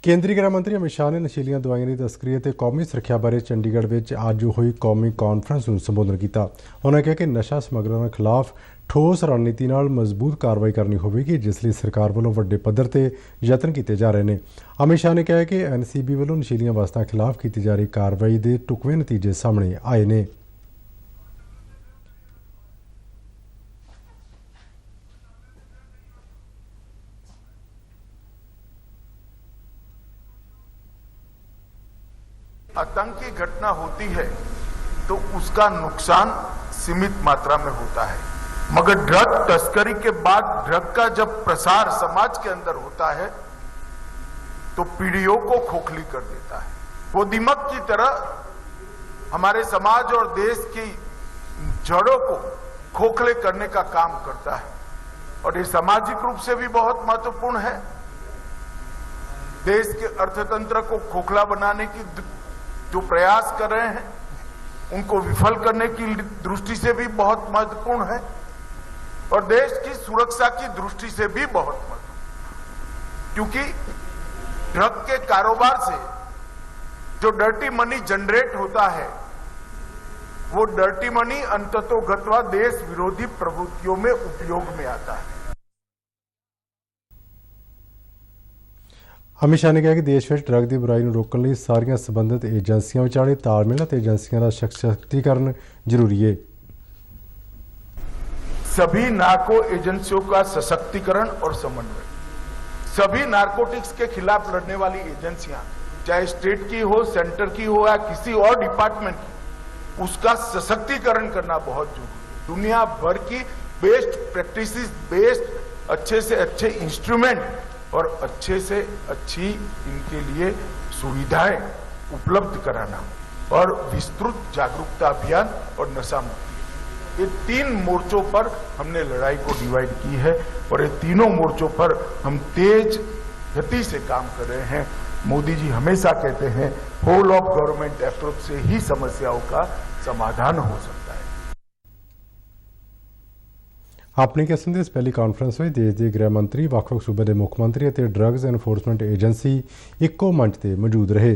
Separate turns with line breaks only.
केंद्रीय गृह मंत्री अमित शाह ने नशीलियां दवाइयां की तस्करी और कौमी सुरक्षा बारे चंडीगढ़ में अज हुई कौमी कॉन्फ्रेंस में संबोधन किया। उन्होंने कहा कि नशा समगलरों खिलाफ ठोस रणनीति नाल मजबूत कार्रवाई करनी होगी, जिसलिए सरकार वालों वड्डे पद्धर ते यतन किए जा रहे हैं। अमित शाह ने कहा कि NCB वालों नशीलियां वस्तां खिलाफ की जा रही कार्रवाई के ढुकवें नतीजे सामने आए हैं।
आतंकी घटना होती है तो उसका नुकसान सीमित मात्रा में होता है, मगर ड्रग तस्करी के बाद ड्रग का जब प्रसार समाज के अंदर होता है तो पीढ़ियों को खोखली कर देता है। वो दीमक की तरह हमारे समाज और देश की जड़ों को खोखले करने का काम करता है और ये सामाजिक रूप से भी बहुत महत्वपूर्ण है। देश के अर्थतंत्र को खोखला बनाने की जो प्रयास कर रहे हैं उनको विफल करने की दृष्टि से भी बहुत महत्वपूर्ण है और देश की सुरक्षा की दृष्टि से भी बहुत महत्वपूर्ण, क्योंकि ड्रग के कारोबार से जो डर्टी मनी जनरेट होता है वो डर्टी मनी अंततोगत्वा देश विरोधी प्रवृत्तियों में उपयोग में आता है।
अमित शाह ने कहा कि देश में ड्रग की बुराई को रोकने लिए सारिया संबंधित एजेंसियों विचाले तालमेल और एजेंसियों का सशक्तिकरण जरूरी है।
सभी नार्को एजेंसियों का सशक्तिकरण और समन्वय, सभी नार्कोटिक्स के खिलाफ लड़ने वाली एजेंसियां चाहे स्टेट की हो, सेंटर की हो या किसी और डिपार्टमेंट की, उसका सशक्तिकरण करना बहुत जरूरी है। दुनिया भर की बेस्ट प्रैक्टिसेस, बेस्ट अच्छे से अच्छे इंस्ट्रूमेंट और अच्छे से अच्छी इनके लिए सुविधाएं उपलब्ध कराना और विस्तृत जागरूकता अभियान और नशा मुक्ति, ये 3 मोर्चों पर हमने लड़ाई को डिवाइड की है और ये तीनों मोर्चों पर हम तेज गति से काम कर रहे हैं। मोदी जी हमेशा कहते हैं होल ऑफ गवर्नमेंट अप्रोच से ही समस्याओं का समाधान हो सकता है।
अपनी किस्म की इस पहली कॉन्फ्रेंस में देश के गृह मंत्री, वक्-वक् सूबे के मुख्य मंत्री और ड्रग्स एनफोर्समेंट एजेंसी इक्को मंच पर मौजूद रहे।